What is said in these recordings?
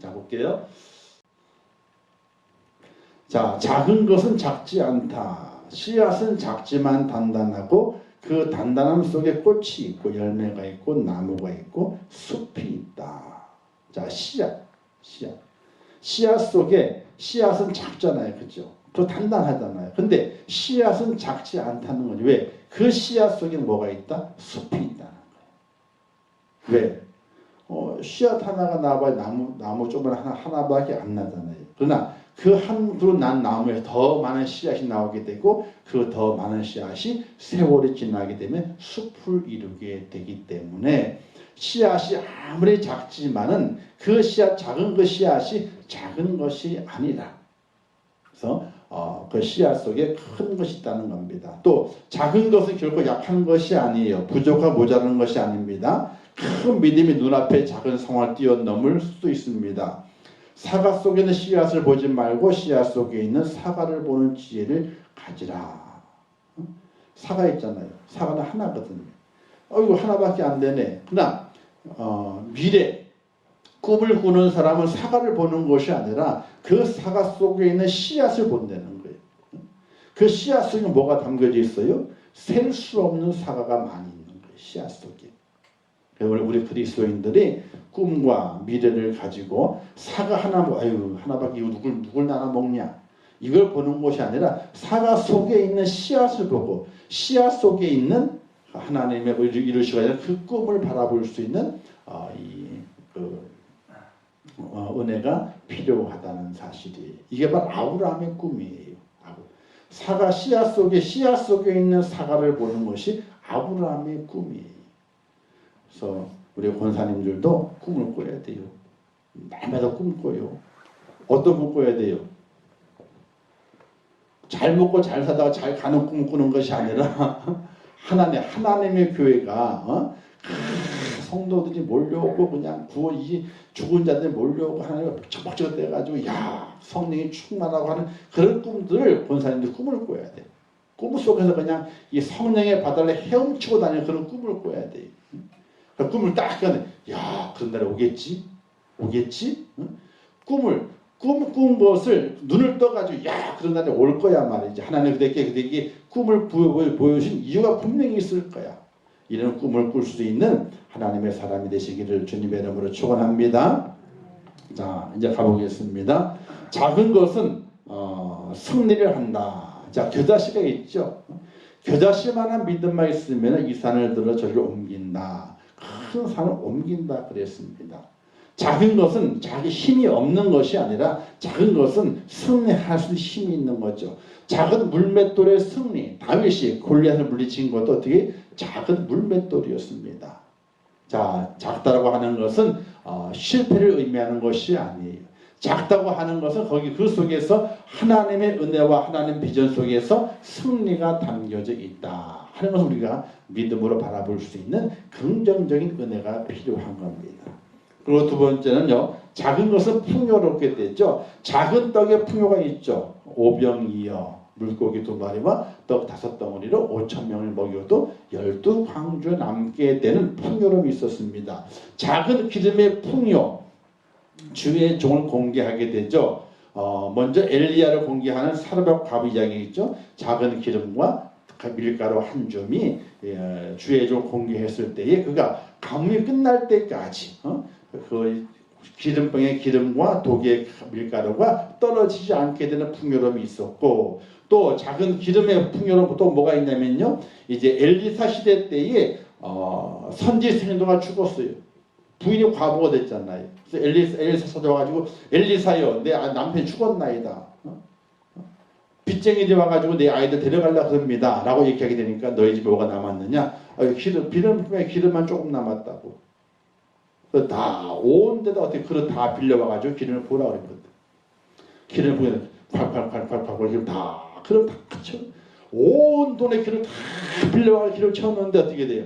자, 볼게요. 자, 작은 것은 작지 않다. 씨앗은 작지만 단단하고 그 단단함 속에 꽃이 있고 열매가 있고 나무가 있고 숲이 있다. 자, 씨앗 속에 씨앗은 작잖아요. 그죠? 또 단단하잖아요. 근데 씨앗은 작지 않다는 거죠. 왜? 그 씨앗 속에 뭐가 있다? 숲이 있다는 거예요. 왜? 씨앗 하나가 나와봐야 나무 조그만 하나밖에 안 나잖아요. 그러나 그 한 그루 난 나무에 더 많은 씨앗이 나오게 되고 그 더 많은 씨앗이 세월이 지나게 되면 숲을 이루게 되기 때문에 씨앗이 아무리 작지만은 그 씨앗 작은 그 씨앗이 작은 것이 아니라 그래서 그 씨앗 속에 큰 것이 있다는 겁니다. 또 작은 것은 결코 약한 것이 아니에요. 부족하고 모자라는 것이 아닙니다. 큰 믿음이 눈앞에 작은 성을 뛰어넘을 수도 있습니다. 사과 속에는 씨앗을 보지 말고 씨앗 속에 있는 사과를 보는 지혜를 가지라. 사과 있잖아요. 사과는 하나거든요. 이거 하나밖에 안 되네. 그러나 미래 꿈을 꾸는 사람은 사과를 보는 것이 아니라 그 사과 속에 있는 씨앗을 본다는 거예요. 그 씨앗 속에 뭐가 담겨져 있어요? 셀 수 없는 사과가 많이 있는 거예요. 씨앗 속에. 우리 그리스도인들이 꿈과 미래를 가지고 사과 하나밖에 이거 누굴 나눠 먹냐 이걸 보는 것이 아니라 사과 속에 있는 씨앗을 보고 씨앗 속에 있는 하나님의 이루시고 있는 그 꿈을 바라볼 수 있는 은혜가 필요하다는 사실이 이게 바로 아브라함의 꿈이에요. 사과 씨앗 속에 있는 사과를 보는 것이 아브라함의 꿈이에요. 그래서 우리 권사님들도 꿈을 꿔야 돼요. 날마다 꿈 꿔요. 어떤 꿈 꿔야 돼요? 잘 먹고 잘 사다가 잘 가는 꿈 꾸는 것이 아니라 하나님의 교회가 성도들이 몰려오고 그냥 죽은 자들이 몰려오고 하나님을 벅적벅적 돼가지고 성령이 충만하고 하는 그런 꿈들을 권사님들 꿈을 꿔야 돼. 꿈 속에서 그냥 이 성령의 바다를 헤엄치고 다니는 그런 꿈을 꿔야 돼. 그 꿈을 딱 깨네. 그런 날이 오겠지? 응? 꿈꾼 것을 눈을 떠가지고 그런 날이 올 거야 말이지. 하나님 그대에게 꿈을 보여주신 이유가 분명히 있을 거야. 이런 꿈을 꿀 수 있는 하나님의 사람이 되시기를 주님의 이름으로 축원합니다. 자, 이제 가보겠습니다. 작은 것은 승리를 한다. 자, 겨자씨가 있죠. 겨자씨만한 믿음만 있으면 이 산을 들어 저리로 옮긴다. 큰 산을 옮긴다 그랬습니다. 작은 것은 자기 힘이 없는 것이 아니라 작은 것은 승리할 수 있는 힘이 있는 거죠. 작은 물맷돌의 승리. 다윗이 골리앗을 물리친 것도 어떻게 작은 물맷돌이었습니다. 자, 작다라고 하는 것은 실패를 의미하는 것이 아니에요. 작다고 하는 것은 그 속에서 하나님의 은혜와 하나님 비전 속에서 승리가 담겨져 있다 하는 것을 우리가 믿음으로 바라볼 수 있는 긍정적인 은혜가 필요한 겁니다. 그리고 두 번째는요, 작은 것은 풍요롭게 되죠. 작은 떡에 풍요가 있죠. 오병이어 물고기 2마리와 떡 5덩어리로 5,000명을 먹여도 12광주 남게 되는 풍요로움이 있었습니다. 작은 기름의 풍요, 주의 종을 공개하게 되죠. 먼저 엘리야를 공개하는 사르밧 과부 이야기 있죠. 작은 기름과 밀가루 한 줌이 주의 종을 공개했을 때에 그가 가뭄이 끝날 때까지 그 기름병의 기름과 독의 밀가루가 떨어지지 않게 되는 풍요로움이 있었고, 또 작은 기름의 풍요로움 또 뭐가 있냐면요, 이제 엘리사 시대 때에 선지 생도가 죽었어요. 부인이 과부가 됐잖아요. 그래서 엘리사 찾아와가지고 엘리사여 내 남편이 죽었나이다. 빚쟁이들이 와가지고 내 아이들 데려가려고 합니다 라고 얘기하게 되니까 너희 집에 뭐가 남았느냐? 기름만 조금 남았다고. 다 온 데다 어떻게 그릇 다 빌려와가지고 기름을 부으라고 그랬거든. 기름을 부으면 콸콸콸콸콸 기름 다 그릇 다 그쳐. 온 돈의 기름 다 빌려와서 기름을 채웠는데 어떻게 돼요?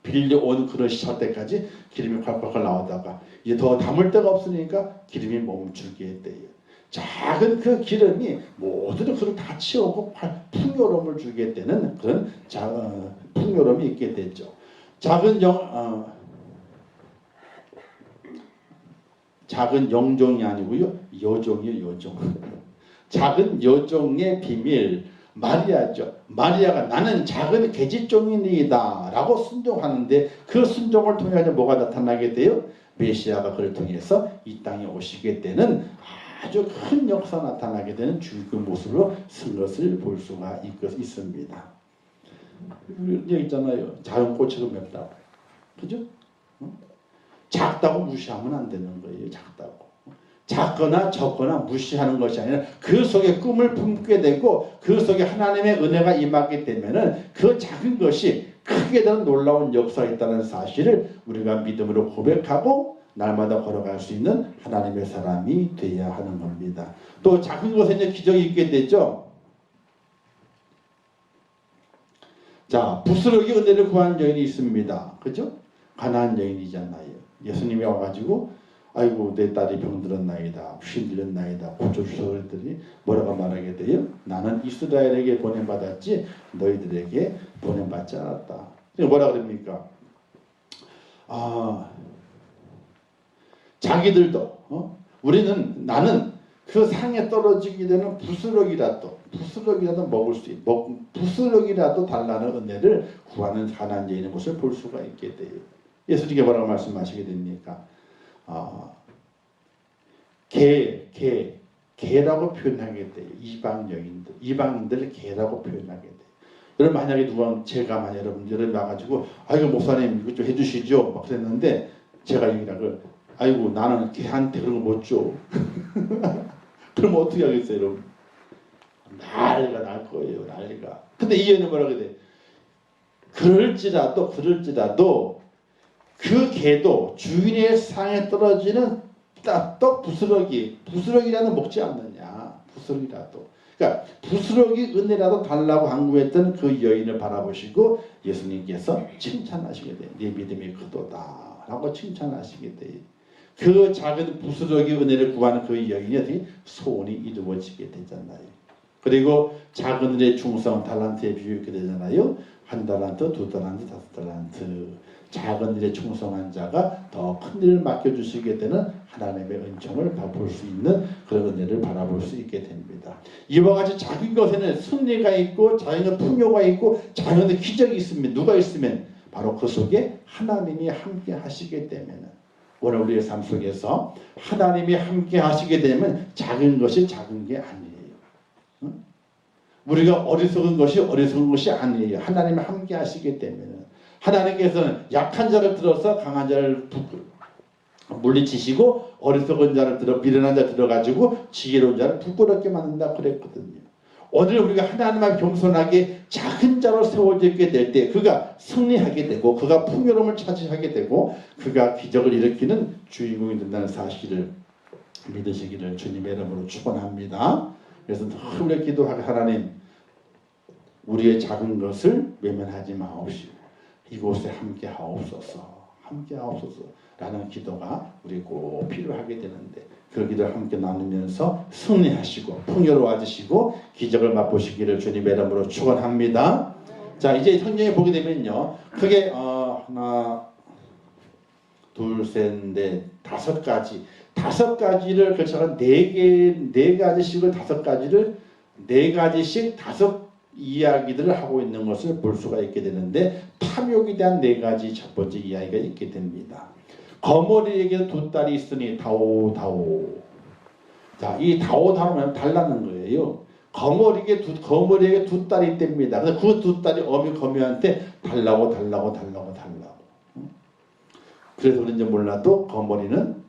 빌려온 그릇이 찰 때까지 기름이 콸콸콸 나오다가 이제 더 담을 데가 없으니까 기름이 멈추게 돼요. 작은 그 기름이 모든 그릇 다 채우고 풍요로움을 주게 되는 그런 풍요로움이 있게 되죠. 작은 영종이 아니고요. 여종이에요. 여종. 작은 여종의 비밀. 마리아죠. 마리아가 나는 작은 계집종이니이다 라고 순종하는데 그 순종을 통해 뭐가 나타나게 돼요? 메시아가 그를 통해서 이 땅에 오시게 되는 아주 큰 역사 나타나게 되는 주의 그 모습으로 쓴 것을 볼 수가 있습니다. 여기 있잖아요. 작은 꽃처럼 맵다고. 그죠? 작다고 무시하면 안 되는 거예요. 작다고. 작거나 적거나 무시하는 것이 아니라 그 속에 꿈을 품게 되고 그 속에 하나님의 은혜가 임하게 되면은 그 작은 것이 크게 더 놀라운 역사가 있다는 사실을 우리가 믿음으로 고백하고 날마다 걸어갈 수 있는 하나님의 사람이 되어야 하는 겁니다. 또 작은 것에 이제 기적이 있게 되죠. 자, 부스러기 은혜를 구한 여인이 있습니다. 그죠? 가나안 여인이잖아요. 예수님이 와가지고 아이고 내 딸이 병들었나이다. 귀신 들렸나이다. 고쳐주소서 그랬더니 뭐라고 말하게 돼요? 나는 이스라엘에게 보냄받았지 너희들에게 보냄받지 않았다. 뭐라 그럽니까? 자기들도 나는 그 상에 떨어지게 되는 부스러기라도 먹을 수 있는 부스러기라도 달라는 은혜를 구하는 가난한 여인의 모습을 볼 수가 있게 돼요. 예수님께 뭐라고 말씀하시게 됩니까? 개라고 표현하게 돼요. 이방인들 개라고 표현하게 돼요. 여러분 만약에 누가 제가 만약 여러분들 와가지고 아이고 목사님 이거 좀 해주시죠 막 그랬는데 제가 얘기를 아이고 나는 개한테 그런 거 못 줘. 그럼 어떻게 하겠어요 여러분? 난리가 날 거예요. 난리가. 근데 이 여인은 뭐라고 해야 돼? 그럴지라도 그 개도 주인의 상에 떨어지는 떡 부스러기라도 먹지 않느냐. 부스러기라도. 그러니까 부스러기 은혜라도 달라고 간구했던 그 여인을 바라보시고 예수님께서 칭찬하시게 돼요. 네 믿음이 크도다 라고 칭찬하시게 돼요. 그 작은 부스러기 은혜를 구하는 그 여인이 어떻게 소원이 이루어지게 되잖아요. 그리고 작은 은혜의 충성 달란트에 비유하게 되잖아요. 1달란트, 2달란트, 5달란트. 작은 일에 충성한 자가 더 큰 일을 맡겨주시게 되는 하나님의 은총을 볼 수 있는 그런 은혜를 바라볼 수 있게 됩니다. 이와 같이 작은 것에는 승리가 있고 자연의 풍요가 있고 자연의 기적이 있으면 누가 있으면 바로 그 속에 하나님이 함께 하시게 되면 오늘 우리의 삶 속에서 하나님이 함께 하시게 되면 작은 것이 작은 게 아니에요. 우리가 어리석은 것이 아니에요. 하나님이 함께 하시게 되면 하나님께서는 약한 자를 들어서 강한 자를 물리치시고 어리석은 자를 미련한 자를 들어가지고 지혜로운 자를 부끄럽게 만든다 그랬거든요. 오늘 우리가 하나님 앞에 겸손하게 작은 자로 세워지게 될 때 그가 승리하게 되고 그가 풍요로움을 차지하게 되고 그가 기적을 일으키는 주인공이 된다는 사실을 믿으시기를 주님의 이름으로 축원합니다. 그래서 늘 우리 기도하게 하나님 우리의 작은 것을 외면하지 마옵시고 이곳에 함께 하옵소서 라는 기도가 우리 꼭 필요하게 되는데 그 기도를 함께 나누면서 승리하시고 풍요로워지시고 기적을 맛보시기를 주님의 이름으로 축원합니다. 자 이제 성경에 보게 되면요 크게 하나 둘 셋 넷 다섯 가지를 걸쳐서 네 가지씩을 네 가지씩 다섯 이야기들을 하고 있는 것을 볼 수가 있게 되는데 탐욕에 대한 네 가지 첫 번째 이야기가 있게 됩니다. 거머리에게 두 딸이 있으니 다오. 자, 이 다오는 달라는 거예요. 거머리에게 두 딸이 있답니다. 그래서 그 두 딸이 거미한테 달라고. 그래서 그런지 몰라도 거머리는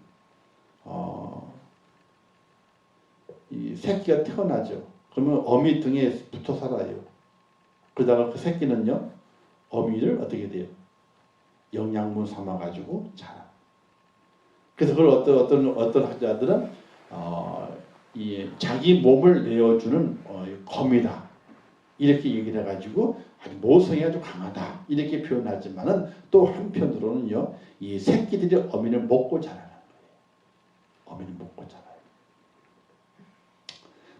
이 새끼가 태어나죠. 그러면 어미 등에 붙어 살아요. 그러다가 그 새끼는요, 어미를 어떻게 돼요? 영양분 삼아가지고 자라. 그래서 그걸 어떤 학자들은 이 자기 몸을 내어주는 거미다 이렇게 얘기를 해가지고 아주 모성이 아주 강하다 이렇게 표현하지만은 또 한편으로는요, 이 새끼들이 어미를 먹고 자라는 거예요. 어미를 먹고 자라요.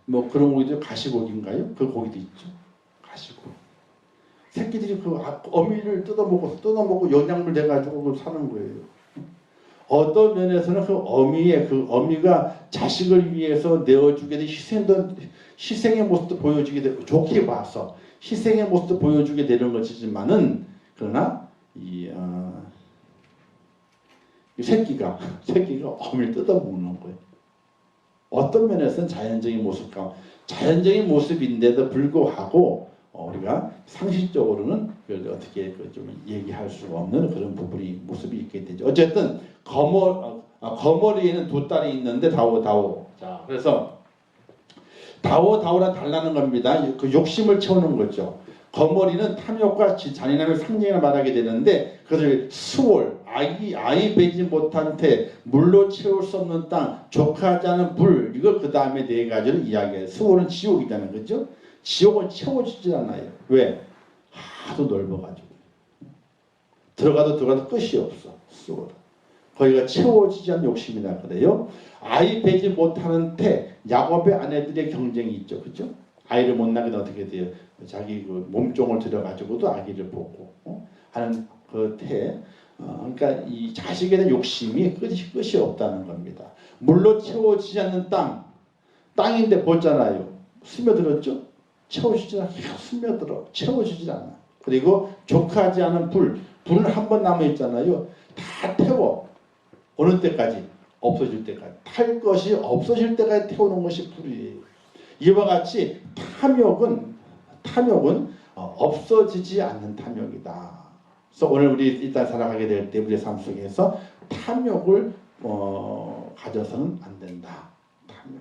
뭐 그런 고기도 가시고기인가요? 그 고기도 있죠. 가시고기. 새끼들이 그 어미를 뜯어먹고 영양분 돼가지고 사는 거예요. 어떤 면에서는 그 어미가 자식을 위해서 내어주게 된 희생의 모습도 보여주게 되고 좋게 봐서 희생의 모습도 보여주게 되는 것이지만은 그러나 이 새끼가 어미를 뜯어먹는 거예요. 어떤 면에서는 자연적인 모습인데도 불구하고 우리가 상식적으로는 그걸 어떻게 좀 얘기할 수 없는 그런 모습이 있게 되죠. 어쨌든 거머리에는 두 딸이 있는데 다오. 자, 그래서 다오랑 달라는 겁니다. 그 욕심을 채우는 거죠. 거머리는 탐욕과 잔인함을 상징이라 말하게 되는데 그것을 수월 아이 베지 못한 태 물로 채울 수 없는 땅 족하지 않은 불 이걸 그 다음에 네 가지를 이야기해요. 수월은 지옥이잖아요. 그죠? 지옥은 채워지지 않아요. 왜? 하도 넓어가지고 들어가도 끝이 없어. 수월 거기가 채워지지 않는 욕심이라 그래요. 아이 베지 못하는 태 야곱의 아내들의 경쟁이 있죠. 그죠? 아이를 못 낳게 되면 어떻게 돼요? 자기 그 몸종을 들여가지고도 아기를 보고 하는 그 태. 그러니까 이 자식에 대한 욕심이 끝이 없다는 겁니다. 물로 채워지지 않는 땅인데 보잖아요. 스며들었죠? 채워지지 않아. 스며들어. 채워지지 않아. 그리고 족하지 않은 불은 한 번 남아있잖아요. 다 태워. 어느 때까지? 없어질 때까지. 탈 것이 없어질 때까지 태우는 것이 불이에요. 이와 같이 탐욕은 없어지지 않는 탐욕이다. 그래서 오늘 우리 일단 살아가게 될 때 우리의 삶 속에서 탐욕을 가져서는 안 된다. 탐욕.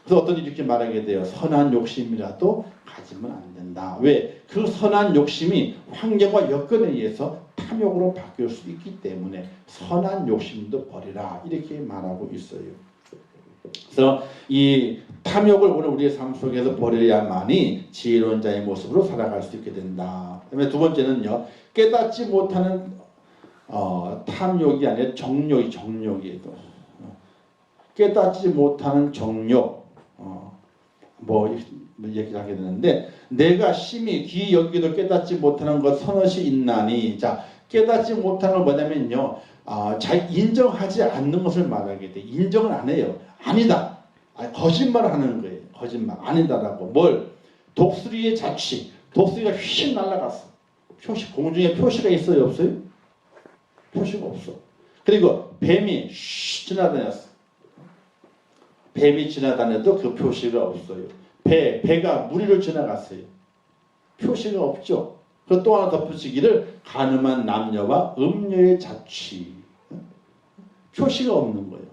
그래서 어떤 이렇게 말하게 돼요. 선한 욕심이라도 가지면 안 된다. 왜? 그 선한 욕심이 환경과 여건에 의해서 탐욕으로 바뀔 수 있기 때문에 선한 욕심도 버리라. 이렇게 말하고 있어요. 그래서 이 탐욕을 오늘 우리의 삶 속에서 버려야만이 지혜로운 자의 모습으로 살아갈 수 있게 된다. 그다음에 두 번째는요. 깨닫지 못하는 탐욕이 아니라 정욕이에요. 깨닫지 못하는 정욕. 얘기를 하게 되는데 내가 심히 귀히 여기도 깨닫지 못하는 것 서너시 있나니. 자, 깨닫지 못하는 건 뭐냐면요. 잘 인정하지 않는 것을 말하게 돼. 인정을 안 해요. 아니다. 거짓말을 하는 거예요. 거짓말. 아니다라고. 뭘? 독수리의 자취. 독수리가 휙 날아갔어. 공중에 표시가 있어요? 없어요? 표시가 없어. 그리고 뱀이 지나다녔어. 뱀이 지나다녀도 그 표시가 없어요. 배가 물 위를 지나갔어요. 표시가 없죠. 그 또 하나 덧붙이기를 가늠한 남녀와 음녀의 자취. 표시가 없는 거예요.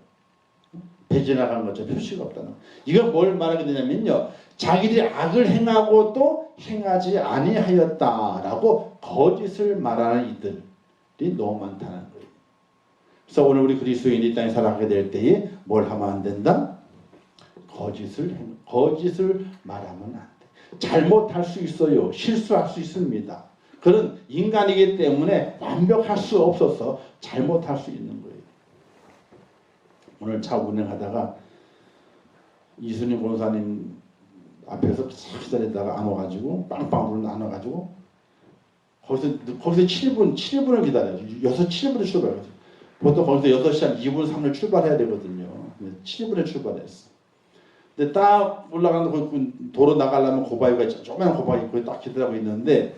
배 지나간 거죠. 표시가 없다는 거. 이건 뭘 말하게 되냐면요. 자기들이 악을 행하고도 행하지 아니하였다라고 거짓을 말하는 이들이 너무 많다는 거예요. 그래서 오늘 우리 그리스도인이 이 땅에 살아가게 될 때에 뭘 하면 안 된다? 거짓을 말하면 안 돼. 잘못할 수 있어요. 실수할 수 있습니다. 그런 인간이기 때문에 완벽할 수 없어서 잘못할 수 있는 거예요. 오늘 차 운행하다가 이순희 권사님 앞에서 기다리다가 안 와가지고 빵빵으로 안 와가지고 거기서 7분을 기다려요. 7분에 출발해요. 보통 거기서 6시 한 2분 3분 출발해야 되거든요. 7분에 출발했어. 근데 딱 올라가는 도로 나가려면 고바위가 조그마한 고바위 거기 딱 기다리고 있는데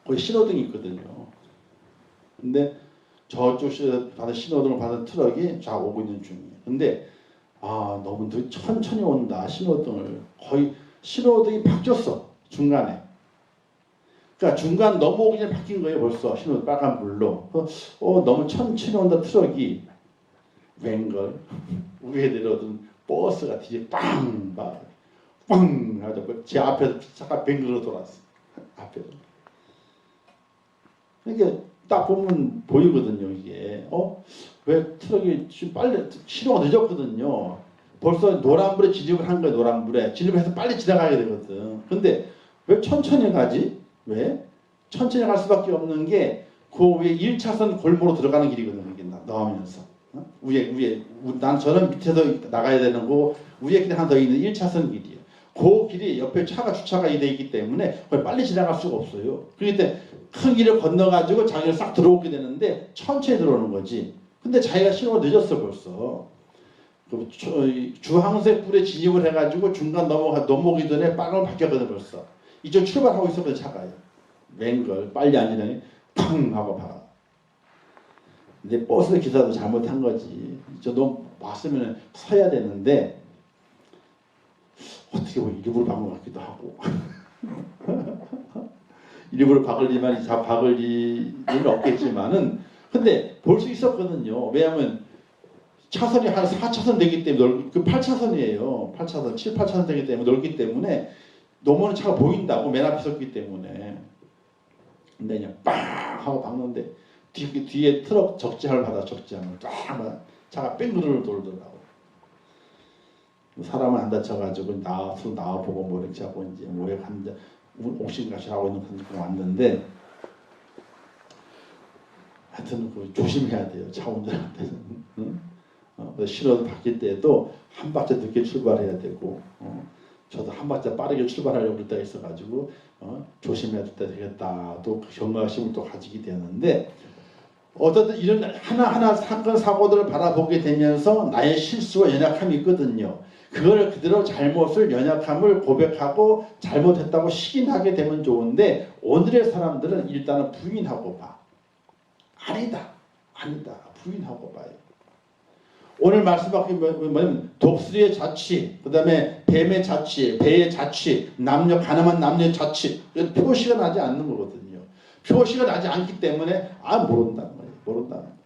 거기 신호등이 있거든요. 근데 저쪽 신호등을 받은 트럭이 쫙 오고 있는 중이에요. 근데 너무 천천히 온다. 신호등을 거의 신호등이 바뀌었어. 중간에. 그러니까 중간 넘어오기 전에 바뀐 거예요. 벌써 신호 빨간불로. 너무 천천히 온다. 트럭이 웬걸 위에 내려오던 버스가 뒤에 빵 하고 제 앞에서 잠깐 뱅글로 돌았어. 앞에서. 그러니까 딱 보면 보이거든요. 이게 왜 트럭이 빨리 신호가 늦었거든요. 벌써 노란불에 진입을 한 거예요. 노란불에 진입을 해서 빨리 지나가야 되거든. 근데 왜 천천히 가지? 왜? 천천히 갈 수밖에 없는 게 그 위에 1차선 골목으로 들어가는 길이거든요. 이게 나오면서 위에 저는 밑에서 나가야 되는 거 위에 길 하나 더 있는 1차선 길이에요. 그 길이 옆에 차가 주차가 돼 있기 때문에 그걸 빨리 지나갈 수가 없어요. 그런데 큰 길을 건너가지고 자기가 싹 들어오게 되는데 천천히 들어오는 거지. 근데 자기가 신호가 늦었어 벌써. 주황색 불에 진입을 해가지고 중간 넘어오기 전에 빨간 바뀌었거든 벌써. 이쪽 출발하고 있었거든 차가요. 맹걸 빨리 안 지나니 팡 하고 박아. 근데 버스 기사도 잘못한 거지. 저도 왔으면 서야 되는데 어떻게 보면 일부러 박은 것 같기도 하고 일부러 박을 일은 없겠지만은 근데 볼 수 있었거든요. 왜냐하면 차선이 한 4차선 되기 때문에 그 8차선이에요. 8차선, 7, 8차선 되기 때문에 넓기 때문에 넘어오는 차가 보인다고 맨 앞에 섰기 때문에. 근데 그냥 빵 하고 박는데 뒤에 트럭 적재함을 받아 적재함을 쫙 차가 뺑그르르 돌더라고. 사람은 안 다쳐가지고 나와보고 뭐 이렇게 하고 이제 뭐에 간다 옥신각신 하고 있는 분들 왔는데 하여튼 그 조심해야 돼요. 차 운전할 때는. 응? 신호도 바뀔 때도 한 박자 늦게 출발해야 되고 저도 한 박자 빠르게 출발하려고 그럴 때가 있어가지고 조심해야 되겠다 또 경각심을 또 가지게 되는데 어쨌든 이런 하나하나 사건 사고들을 바라보게 되면서 나의 실수와 연약함이 있거든요. 그걸 그대로 잘못을 연약함을 고백하고 잘못했다고 시인하게 되면 좋은데 오늘의 사람들은 일단은 부인하고 봐. 아니다 부인하고 봐요. 오늘 말씀하신 뭐냐면 독수리의 자취, 그 다음에 뱀의 자취, 배의 자취, 가늠한 남녀의 자취 표시가 나지 않는 거거든요. 표시가 나지 않기 때문에 모른다는 거예요. 모른다는 거예요.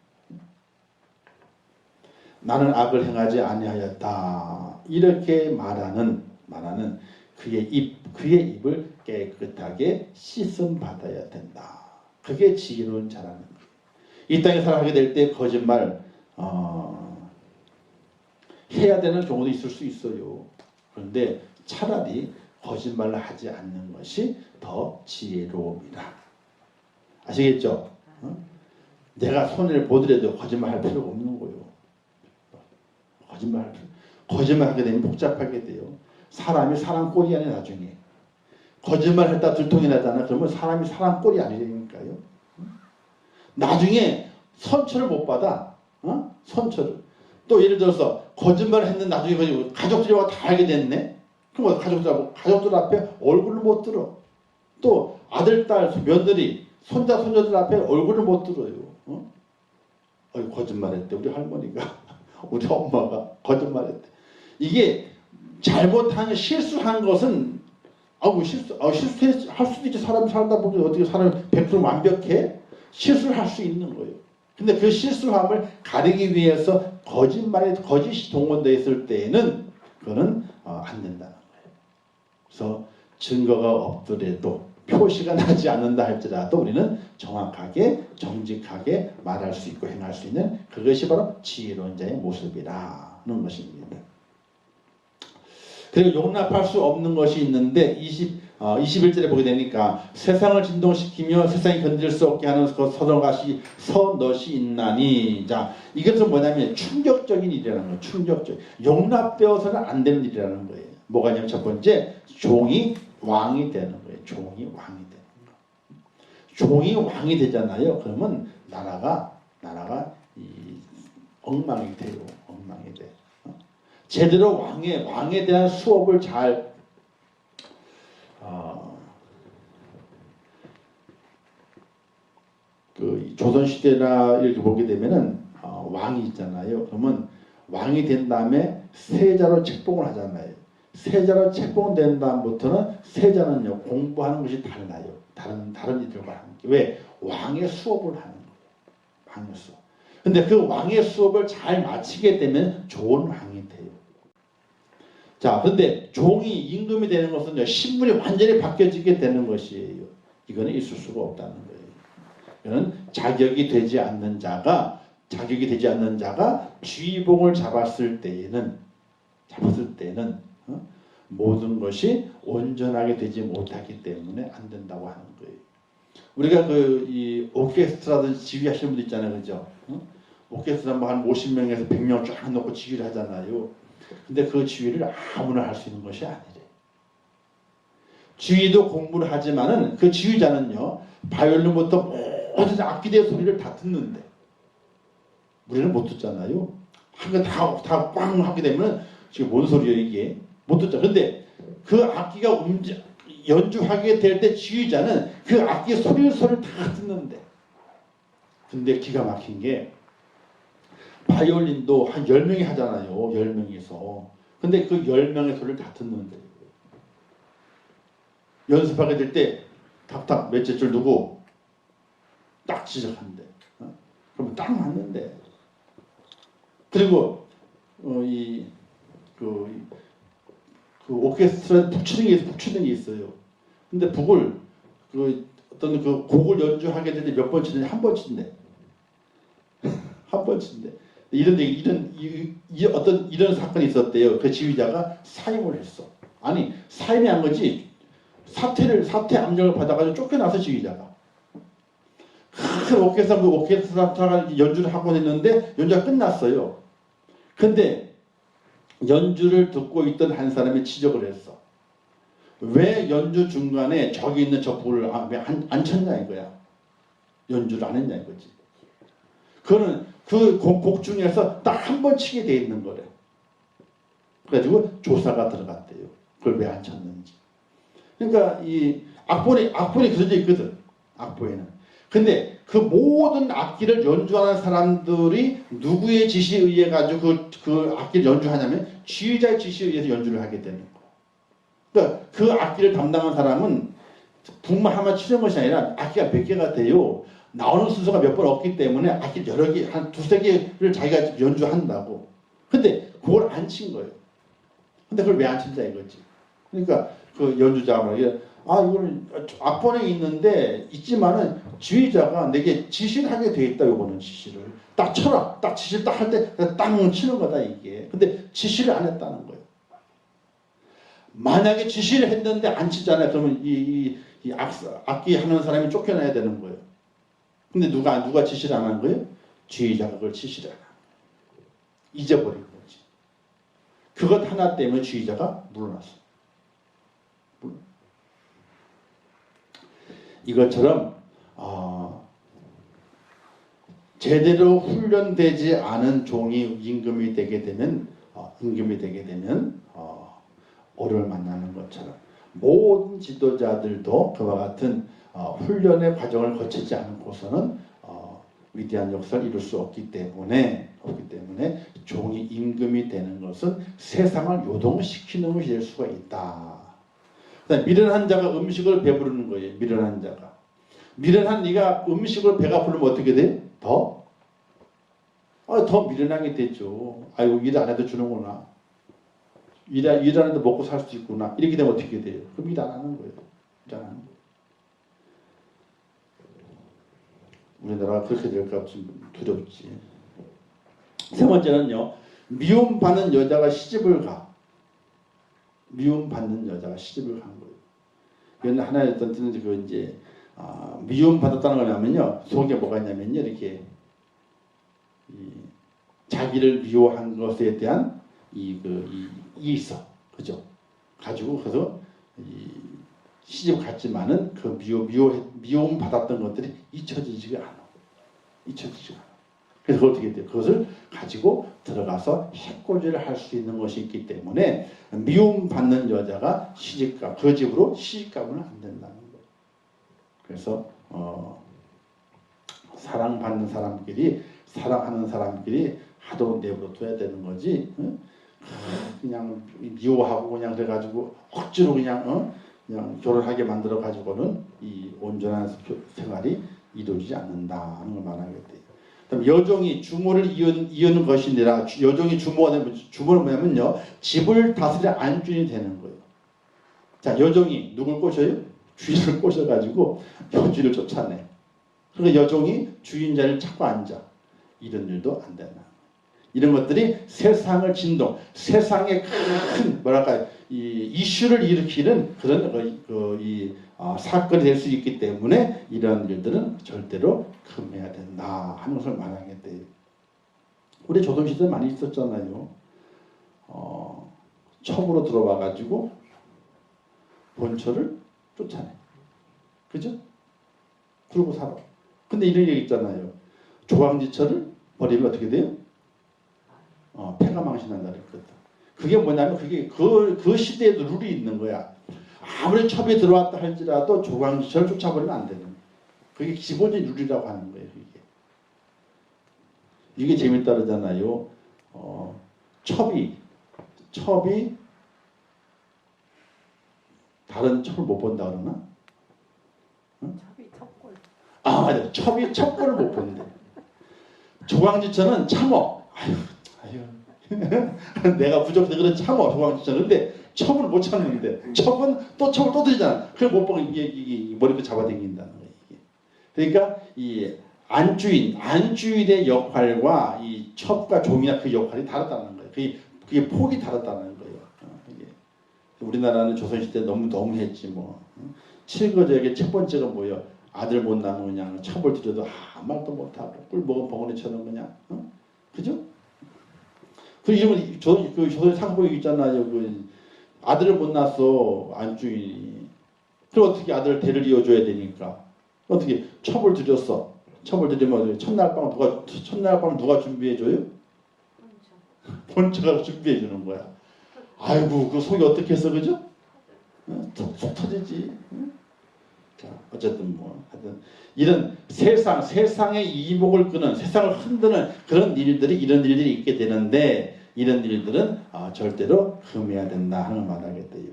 나는 악을 행하지 아니하였다. 이렇게 말하는 그의 입을 깨끗하게 씻음 받아야 된다. 그게 지혜로운 자라는 거예요. 이 땅에 살아가게 될 때 거짓말 해야 되는 경우도 있을 수 있어요. 그런데 차라리 거짓말을 하지 않는 것이 더 지혜로움이라. 아시겠죠? 내가 손해를 보더라도 거짓말할 필요가 없는 거예요. 거짓말하게 되면 복잡하게 돼요. 사람이 사람 꼴이 아니라 나중에 거짓말했다 들통이 나잖아. 그러면 사람이 사람 꼴이 아니라니까요. 나중에 선처를 못 받아. 선처를. 또 예를 들어서 거짓말을 했는데 나중에 가족들이 와 다 알게 됐네. 그럼 가족들 앞에 얼굴을 못 들어. 또 아들, 딸, 며느리, 손자, 손녀들 앞에 얼굴을 못 들어요. 거짓말했대. 우리 할머니가 우리 엄마가 거짓말했대. 이게 잘못한 실수한 것은 실수할 수도 있지. 사람이 살다 보면 어떻게 사람이 100% 완벽해? 실수를 할 수 있는 거예요. 근데 그 실수함을 가리기 위해서 거짓이 동원되어 있을 때에는 그거는 안 된다는 거예요. 그래서 증거가 없더라도 표시가 나지 않는다 할지라도 우리는 정확하게 정직하게 말할 수 있고 행할 수 있는 그것이 바로 지혜로운 자의 모습이라는 것입니다. 그리고 용납할 수 없는 것이 있는데 21절에 보게 되니까 세상을 진동시키며 세상이 건들 수 없게 하는 서너시 있나니. 자, 이것은 뭐냐면 충격적인 일이라는 거예요. 충격적. 용납되어서는 안 되는 일이라는 거예요. 뭐가 있냐면 첫 번째 종이 왕이 되는 거예요. 종이 왕이 되는 거. 종이 왕이 되잖아요. 그러면 나라가 엉망이 돼요. 엉망이 돼. 제대로 왕에 대한 수업을 잘 그 조선시대나 이렇게 보게 되면은 왕이 있잖아요. 그러면 왕이 된 다음에 세자로 책봉을 하잖아요. 세자로 책봉된 다음부터는 세자는요 공부하는 것이 달라요. 다른 이들과 함께. 왜? 왕의 수업을 하는 거예요. 왕의 수업. 근데 그 왕의 수업을 잘 마치게 되면 좋은 왕이 돼요. 자, 그런데 종이 임금이 되는 것은 신분이 완전히 바뀌어지게 되는 것이에요. 이거는 있을 수가 없다는 거예요. 이거는 자격이 되지 않는 자가 쥐봉을 잡았을 때에는 모든 것이 온전하게 되지 못하기 때문에 안 된다고 하는 거예요. 우리가 이 오케스트라든 지휘하시는 분들 있잖아요, 그죠? 오케스트라 뭐 한 50명에서 100명 쫙 놓고 지휘를 하잖아요. 근데 그 지휘를 아무나 할 수 있는 것이 아니래. 지휘도 공부를 하지만은 그 지휘자는요 바이올린부터 모든 악기의 소리를 다 듣는데 우리는 못 듣잖아요. 한거다꽝 하게 되면 지금 뭔 소리예요 이게 못 듣죠. 근데 그 악기가 연주하게 될 때 지휘자는 그 악기의 소리를 다 듣는데 근데 기가 막힌 게 바이올린도 한 10명이 하잖아요. 10명이서. 근데 그 10명의 소리를 다 듣는데 연습하게 될 때 탁탁 몇째 줄 두고 딱 시작한대. 그러면 딱 맞는데. 그리고 그 오케스트라에 북치는 게 있어요. 근데 북을 어떤 그 곡을 연주하게 될 때 몇 번 치는지 한 번 친대. 한 번 친대. 이런 사건이 있었대요. 그 지휘자가 사임을 했어. 아니 사임이 한 거지. 사퇴 압력을 받아가지고 쫓겨나서 지휘자가. 큰 오케스트라가 연주를 하고 있는데 연주가 끝났어요. 근데 연주를 듣고 있던 한 사람이 지적을 했어. 왜 연주 중간에 저기 있는 저 불을 왜 안 쳤냐 이거야. 연주를 안 했냐 이거지. 그거는 그 곡 중에서 딱 한 번 치게 돼 있는 거래. 그래가지고 조사가 들어갔대요. 그걸 왜 안 쳤는지. 그러니까 이 악본이 그려져 있거든. 악보에는. 근데 그 모든 악기를 연주하는 사람들이 누구의 지시에 의해 가지고 그 악기를 연주하냐면 지휘자의 지시에 의해서 연주를 하게 되는 거야. 그러니까 그 악기를 담당한 사람은 북만 하나만 치는 것이 아니라 악기가 몇 개가 돼요. 나오는 순서가 몇 번 없기 때문에 악기 여러 개, 한 두세 개를 자기가 연주한다고. 근데 그걸 안 친 거예요. 근데 그걸 왜 안 친다 이거지. 그러니까 그 연주자가 말이야. 이거는 악본에 있지만은 지휘자가 내게 지시를 하게 돼 있다. 요거는 지시를 딱 쳐라. 딱 지시를 딱 할 때 땅 치는 거다 이게. 근데 지시를 안 했다는 거예요. 만약에 지시를 했는데 안 치잖아요. 그러면 이 악기 하는 사람이 쫓겨나야 되는 거예요. 근데 누가 지시를 안 한 거예요? 지휘자가 그걸 지시를 안 한 거예요. 잊어버린 거지. 그것 하나 때문에 지휘자가 물러났어. 이것처럼 제대로 훈련되지 않은 종이 임금이 되게 되면 어려움을 만나는 것처럼 모든 지도자들도 그와 같은 훈련의 과정을 거치지 않고서는 위대한 역사를 이룰 수 없기 때문에 종이 임금이 되는 것은 세상을 요동시키는 것이 될 수가 있다. 미련한 자가 음식을 배부르는 거예요. 미련한 자가. 미련한 네가 음식을 배가 부르면 어떻게 돼? 더 미련하게 되죠. 아이고 일 안 해도 주는구나. 일 안 해도 먹고 살 수 있구나. 이렇게 되면 어떻게 돼요? 그럼 일 안 하는 거예요. 일 안 하는 거예요. 우리나라가 그렇게 될까 좀 두렵지. 세 번째는요. 미움받는 여자가 시집을 가. 미움받는 여자가 시집을 간 거예요. 이건 하나의 어떤 미움받았다는 걸 하면요. 속에 뭐가 있냐면요. 이렇게 자기를 미워한 것에 대한 이게 있어. 그죠? 가지고 그래서 시집 갔지만은 그 미움 받았던 것들이 잊혀지지가 않아. 그래서 어떻게 돼요? 그것을 가지고 들어가서 해코지를 할 수 있는 것이 있기 때문에 미움 받는 여자가 그 집으로 시집가면 안 된다는 거예요. 그래서 사랑하는 사람끼리 하도 내버려둬야 되는 거지. 응? 그냥 미워하고 그냥 그래가지고 억지로 그냥 결혼하게 만들어 가지고는 이 온전한 생활이 이루어지지 않는다는 걸 말하겠대요. 그럼 여종이 주모를 이으는 것이 아니라 여종이 주모는 뭐냐면요. 집을 다스릴 안주인이 되는 거예요. 자, 여종이 누굴 꼬셔요? 주인을 꼬셔가지고 여주인을 쫓아내. 그러니까 여종이 주인 자리를 찾고 앉아. 이런 일도 안 된다. 이런 것들이 세상을 세상에 큰 이 이슈를 일으키는 그런 사건이 될 수 있기 때문에 이런 일들은 절대로 금해야 된다 하는 것을 말하겠대요. 우리 조선시대 많이 있었잖아요. 첩으로 들어와 가지고 본처를 쫓아내. 그죠? 그러고 살아. 근데 이런 얘기 있잖아요. 조왕지처를 버리면 어떻게 돼요? 패가 망신한다 그랬거든. 그게 뭐냐면 그게 그 시대에도 룰이 있는 거야. 아무리 첩이 들어왔다 할지라도 조왕지처를 쫓아버리면 안 되는 거야. 그게 기본적인 룰이라고 하는 거예요. 이게 재밌다 그러잖아요. 첩이 다른 첩을 못 본다 그러나? 응? 첩이 첩골. 아 맞아. 첩이 첩골을 못 본대. 조광지처는 참어. 아유. 내가 부족해서 그런 참어 조광지처는. 근데 첩을 못 참는데 첩은 또 첩을 또 들잖아. 그걸 못 보고 이게 머리를 잡아당긴다는 거예요. 이게. 그러니까 이 안주인의 역할과 이 첩과 종이나 그 역할이 다르다는 거예요. 그게 폭이 다르다는 거예요. 이게. 우리나라는 조선시대 너무 너무했지 뭐. 칠거적의 첫 번째가 뭐예요? 아들 못 낳으면 그냥 첩을 들여도 아무 말도 못하고 꿀 먹은 벙어리처럼 그냥. 그죠? 그 이름은 조선 상보기 있잖아요. 그 아들을 못 낳았어 안주인이. 그럼 어떻게 아들 대를 이어줘야 되니까 어떻게 첩을 들였어. 첩을 들이면 첫날밤 누가 준비해줘요? 본처가 준비해주는 거야. 아이고 그 속이 어떻게 해서 그죠? 속 터지지. 자 어쨌든 뭐 하여튼 이런 세상의 이목을 끄는 세상을 흔드는 그런 일들이 이런 일들이 있게 되는데 이런 일들은 절대로 금해야 된다 하는 걸 말하게 돼요.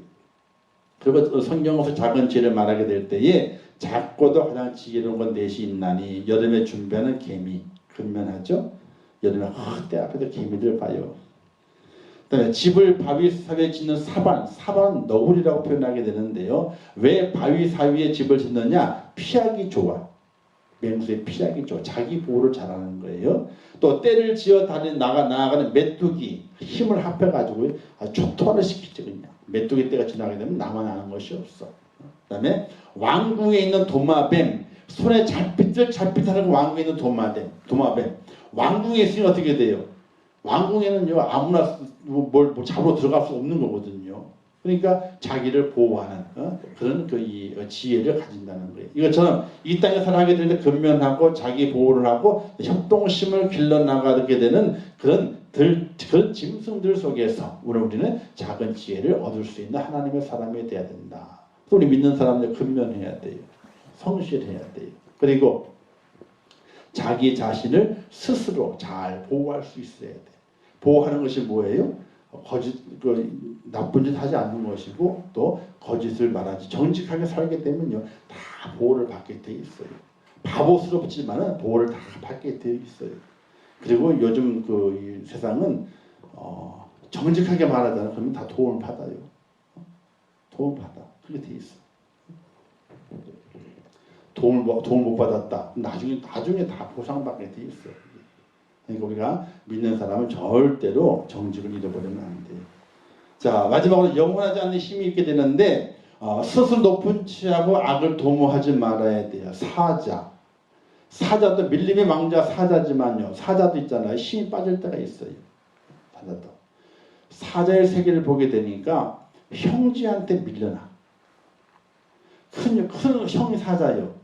그리고 성경에서 작은 지혜를 말하게 될 때에 작고도 가장 지혜로운 건 넷이 있나니 여름에 준비하는 개미 근면하죠. 여름에 때 앞에도 개미들 봐요. 그다음에 집을 바위 사이에 짓는 사반은 너구리라고 표현하게 되는데요. 왜 바위 사이에 집을 짓느냐? 피하기 좋아. 맹수의 피하기 좋아. 자기 보호를 잘하는 거예요. 또 때를 지어 나아가는 메뚜기 힘을 합해가지고 초토화를 시키죠. 그냥 메뚜기 때가 지나게 되면 나만 아는 것이 없어. 그다음에 왕궁에 있는 도마뱀 손에 잘빛하는 왕궁에 있는 도마뱀 왕궁에 있으면 어떻게 돼요? 왕궁에는요 아무나 뭘 잡으러 들어갈 수 없는 거거든요. 그러니까 자기를 보호하는 그런 이 지혜를 가진다는 거예요. 이것처럼 이 땅에 살아가게 될 때 근면하고 자기 보호를 하고 협동심을 길러나가게 되는 그런 짐승들 속에서 우리는 작은 지혜를 얻을 수 있는 하나님의 사람이 되어야 된다. 우리 믿는 사람들 근면해야 돼요. 성실해야 돼요. 그리고 자기 자신을 스스로 잘 보호할 수 있어야 돼. 보호하는 것이 뭐예요? 나쁜 짓 하지 않는 것이고 또 거짓을 말하지 정직하게 살게 되면요 다 보호를 받게 돼 있어요. 바보스럽지만은 보호를 다 받게 돼 있어요. 그리고 요즘 이 세상은 정직하게 말하잖아요. 그러면 다 도움을 받아요. 도움을 받아. 그렇게 돼 있어. 도움을 못 받았다. 나중에 다 보상받게 돼 있어요. 그러니까 우리가 믿는 사람은 절대로 정직을 잃어버리면 안 돼요. 자 마지막으로 영원하지 않는 힘이 있게 되는데 스스로 높은 취하고 악을 도모하지 말아야 돼요. 사자도 밀림의 왕자 사자지만요. 사자도 있잖아요. 힘이 빠질 때가 있어요. 사자의 세계를 보게 되니까 형제한테 밀려나. 큰 형이 사자예요.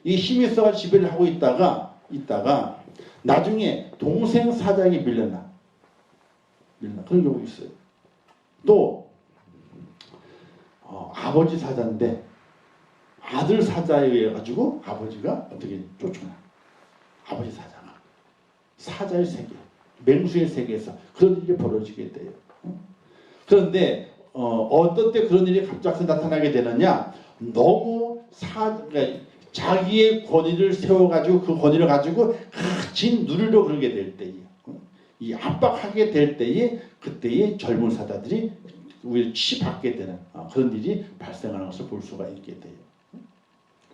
이 힘이 있어가 지배를 하고 있다가 나중에 동생 사자에게 밀려나. 그런 경우 있어요. 또 아버지 사자인데 아들 사자에 의해 가지고 아버지가 어떻게 쫓아나. 아버지 사자가 사자의 세계, 맹수의 세계에서 그런 일이 벌어지게 돼요. 그런데 어떤 때 그런 일이 갑자기 나타나게 되느냐? 너무 그러니까 자기의 권위를 세워가지고 그 권위를 가지고 진 누리려 그러게 될 때에 이 압박하게 될 때에 그때의 젊은 사자들이 우리를 취받게 되는 그런 일이 발생하는 것을 볼 수가 있게 돼요.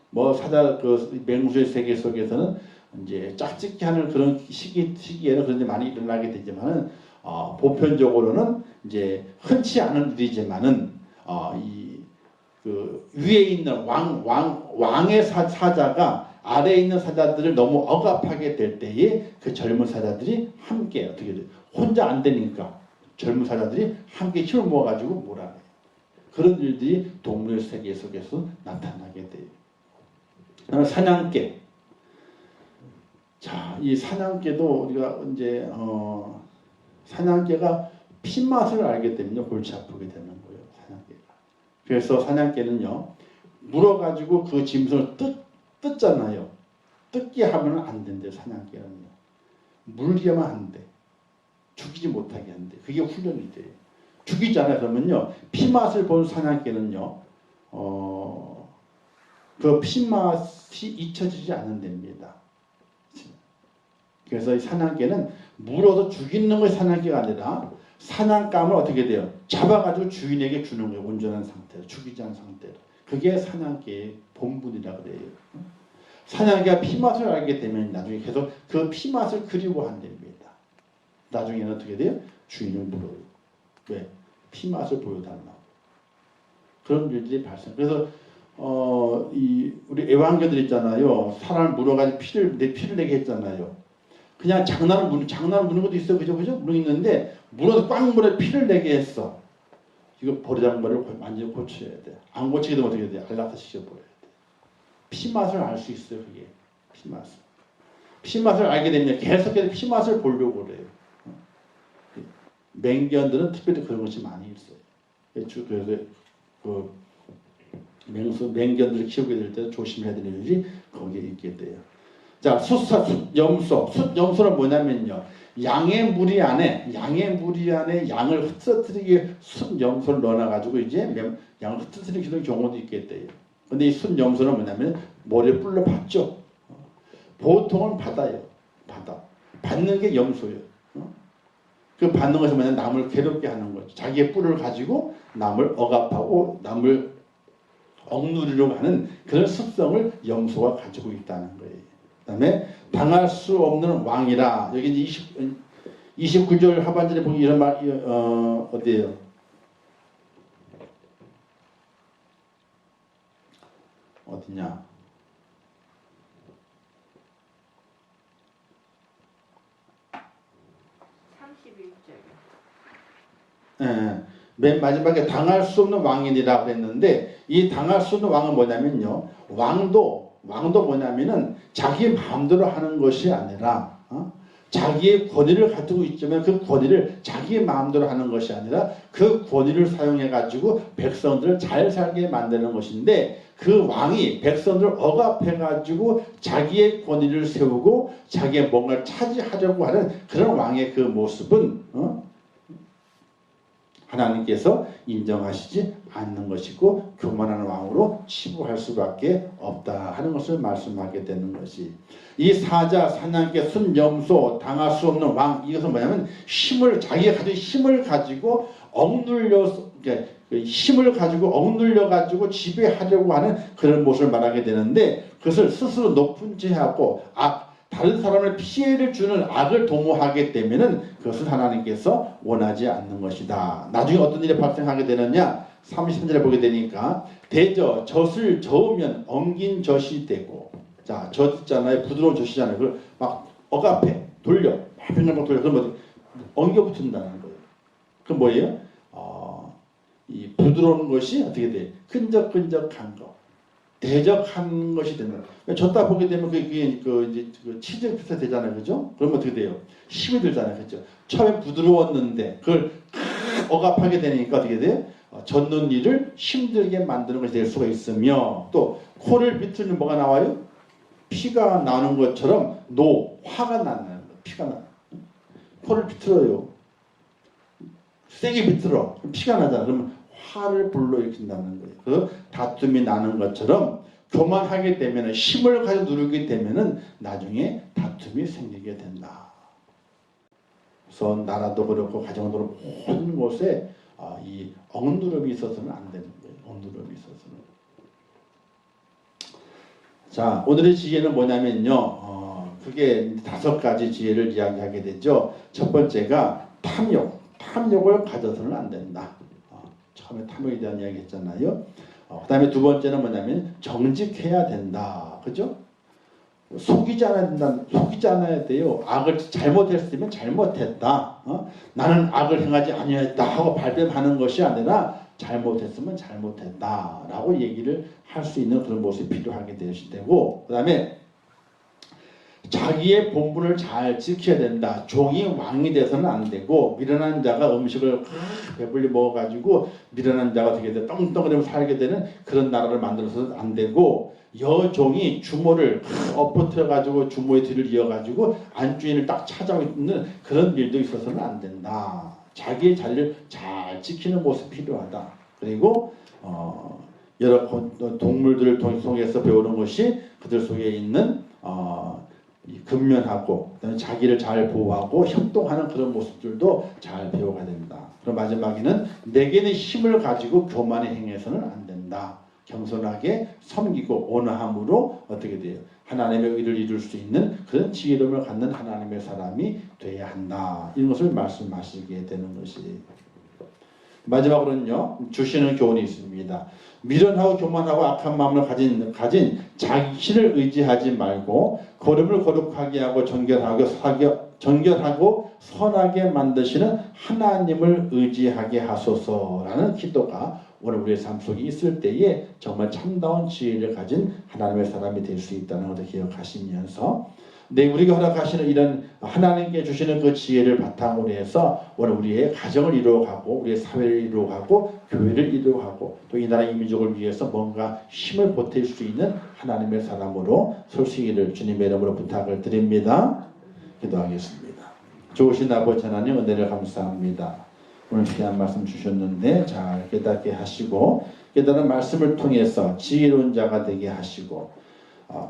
뭐 사자 맹수의 세계 속에서는 이제 짝짓기 하는 그런 시기에는 그런 일이 많이 일어나게 되지만은 보편적으로는 이제 흔치 않은 일이지만은 위에 있는 왕의 사자가 아래에 있는 사자들을 너무 억압하게 될 때에 그 젊은 사자들이 함께 어떻게 돼요? 혼자 안 되니까 젊은 사자들이 함께 힘을 모아가지고 몰아내요. 그런 일들이 동물의 세계 속에서 나타나게 돼요. 그다음에 사냥개. 자, 이 사냥개도 우리가 이제 사냥개가 피맛을 알게 되면요 골치 아프게 되는 거예요. 사냥개가. 그래서 사냥개는요 물어가지고 그 짐승을 뜯잖아요. 뜯게 하면 안 된대요. 사냥개는요. 물게만 한대. 죽이지 못하게 한대. 그게 훈련이 돼요. 죽이잖아요. 그러면요 피맛을 본 사냥개는요 그 피맛이 잊혀지지 않는답니다. 그래서 이 사냥개는 물어서 죽이는 것이 사냥개가 아니라 사냥감을 어떻게 돼요? 잡아가지고 주인에게 주는 거예요. 온전한 상태로. 죽이지 않은 상태로. 그게 사냥개의 본분이라고 그래요. 사냥개가 피맛을 알게 되면 나중에 계속 그 피맛을 그리워한답니다. 나중에는 어떻게 돼요? 주인을 물어요. 왜? 피맛을 보여달라고. 그런 일들이 발생. 그래서 우리 애완견들 있잖아요. 사람을 물어가지고 피를 내게 했잖아요. 그냥 장난을 무는 것도 있어요. 그죠? 무는 있는데, 물어서 꽉 물어 피를 내게 했어. 이거 버리장머리를 완전히 고쳐야 돼. 안 고치게 되면 어떻게 돼? 안락사 시켜버려야 돼. 피맛을 알 수 있어요. 그게. 피맛을. 피맛을 알게 되면 계속해서 피맛을 보려고 그래요. 맹견들은 특별히 그런 것이 많이 있어요. 그래서 맹견들을 키우게 될 때 조심해야 되는 일이 거기에 있게 돼요. 자, 숫염소. 숫염소는 뭐냐면요. 양의 무리 안에 양을 흩어뜨리게 숫염소를 넣어놔가지고 이제 양을 흩어뜨리는 경우도 있게 돼요. 근데 이 숫염소는 뭐냐면 머리에 뿔로 받죠. 보통은 받아요. 받는 게 염소예요. 그 받는 것이 뭐냐면 남을 괴롭게 하는 거죠. 자기의 뿔을 가지고 남을 억압하고 남을 억누르려고 하는 그런 습성을 염소가 가지고 있다는 거예요. 그 다음에 당할 수 없는 왕이라. 여기 이제 29절 하반절에 보면 이런 말, 어디에요? 어디냐? 예, 맨 마지막에 당할 수 없는 왕이니라 그랬는데 이 당할 수 없는 왕은 뭐냐면요. 왕도 뭐냐면은 자기 마음대로 하는 것이 아니라 자기의 권위를 가지고 있지만 그 권위를 자기 마음대로 하는 것이 아니라 그 권위를 사용해 가지고 백성들을 잘 살게 만드는 것인데 그 왕이 백성들을 억압해 가지고 자기의 권위를 세우고 자기의 뭔가를 차지하려고 하는 그런 왕의 그 모습은 하나님께서 인정하시지 않는 것이고 교만한 왕으로 치부할 수밖에 없다 하는 것을 말씀하게 되는 것이 이 사자, 사냥개, 순염소, 당할 수 없는 왕 이것은 뭐냐면 자기가 가진 힘을 가지고 억눌려 가지고 지배하려고 하는 그런 모습을 말하게 되는데 그것을 스스로 높은 죄하고 다른 사람을 피해를 주는 악을 도모하게 되면은 그것을 하나님께서 원하지 않는 것이다. 나중에 어떤 일이 발생하게 되느냐? 33절에 보게 되니까 젖을 저으면 엉긴 젖이 되고 자, 젖 있잖아요. 부드러운 젖이잖아요. 그걸 막 억압해. 돌려. 막 돌려. 그러면 엉겨 붙는다는 거예요. 그럼 뭐예요? 이 부드러운 것이 어떻게 돼? 끈적끈적한 거. 대적한 것이 되는 거예요. 젖다 보게 되면 그게 이제 치즈 비슷 되잖아요. 그죠? 그러면 어떻게 돼요? 힘이 들잖아요. 그죠? 처음에 부드러웠는데 그걸 억압하게 되니까 어떻게 돼요? 젖는 일을 힘들게 만드는 것이 될 수가 있으며 또 코를 비틀면 뭐가 나와요? 피가 나는 것처럼 화가 나는 거예요. 피가 나. 코를 비틀어요. 세게 비틀어. 피가 나잖아. 그러면 화를 불러일으킨다는 거예요. 그 다툼이 나는 것처럼 교만하게 되면 힘을 가지고 누르게 되면은 나중에 다툼이 생기게 된다. 그래서 나라도 그렇고 가정도 그렇고 모든 곳에 이 억누름이 있어서는 안 되는 거예요. 억누름이 있어서는. 자, 오늘의 지혜는 뭐냐면요. 그게 5가지 지혜를 이야기하게 되죠. 첫 번째가 탐욕을 가져서는 안 된다. 처음에 탐욕에 대한 이야기 했잖아요. 그 다음에 두 번째는 뭐냐면 정직해야 된다. 그죠? 속이지 않아야 돼요. 악을 잘못했으면 잘못했다. 나는 악을 행하지 아니했다 하고 발뺌하는 것이 아니라 잘못했으면 잘못했다라고 얘기를 할 수 있는 그런 모습이 필요하게 되고, 그 다음에 자기의 본분을 잘 지켜야 된다. 종이 왕이 돼서는 안 되고, 미련한 자가 음식을 배불리 먹어가지고 미련한 자가 되게 돼 떵떵거리며 살게 되는 그런 나라를 만들어서는 안 되고, 여종이 주모를 엎어뜨려가지고 주모의 뒤를 이어가지고 안주인을 딱 찾아오고 있는 그런 일도 있어서는 안 된다. 자기의 자리를 잘 지키는 모습이 필요하다. 그리고 여러 동물들을 통해서 배우는 것이 그들 속에 있는 근면하고 자기를 잘 보호하고 협동하는 그런 모습들도 잘 배워가야 된다. 그럼 마지막에는 내게는 힘을 가지고 교만에 행해서는 안 된다. 겸손하게 섬기고 온화함으로 어떻게 돼요? 하나님의 의를 이룰 수 있는 그런 지혜로움을 갖는 하나님의 사람이 돼야 한다. 이런 것을 말씀하시게 되는 것이. 마지막으로는요, 주시는 교훈이 있습니다. 미련하고 교만하고 악한 마음을 가진 자신을 의지하지 말고 걸음을 거룩하게 하고 정결하고 선하게 만드시는 하나님을 의지하게 하소서라는 기도가 오늘 우리의 삶 속에 있을 때에 정말 참다운 지혜를 가진 하나님의 사람이 될 수 있다는 것을 기억하시면서, 우리가 허락하시는 이런 하나님께 주시는 그 지혜를 바탕으로 해서 오늘 우리의 가정을 이루어가고 우리의 사회를 이루어가고 교회를 이루어가고 또 이 나라 민족을 위해서 뭔가 힘을 보탤 수 있는 하나님의 사람으로 설 수 있기를 주님의 이름으로 부탁을 드립니다. 기도하겠습니다. 좋으신 아버지 하나님, 은혜를 감사합니다. 오늘 귀한 말씀 주셨는데 잘 깨닫게 하시고 깨달은 말씀을 통해서 지혜로운 자가 되게 하시고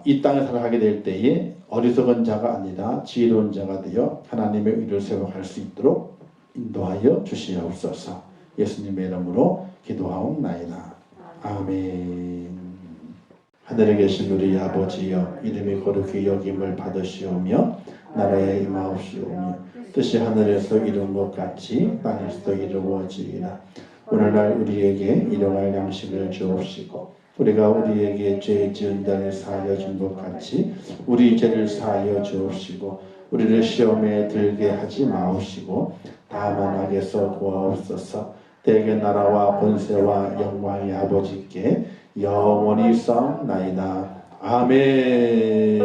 이 땅에 살아가게 될 때에 어리석은 자가 아니라 지혜로운 자가 되어 하나님의 의를 세워갈 수 있도록 인도하여 주시옵소서. 예수님의 이름으로 기도하옵나이다. 아멘. 하늘에 계신 우리 아버지여, 이름이 거룩히 여김을 받으시오며 나라에 임하옵시오며 뜻이 하늘에서 이룬 것 같이 땅에서도 이루어지이다. 오늘날 우리에게 일용할 양식을 주옵시고 우리가 우리에게 죄 지은 자를 사하여 준 것 같이 우리 죄를 사하여 주옵시고 우리를 시험에 들게 하지 마옵시고 다만 악에서 구하옵소서. 대개 나라와 권세와 영광이 아버지께 영원히 있사옵나이다. 아멘.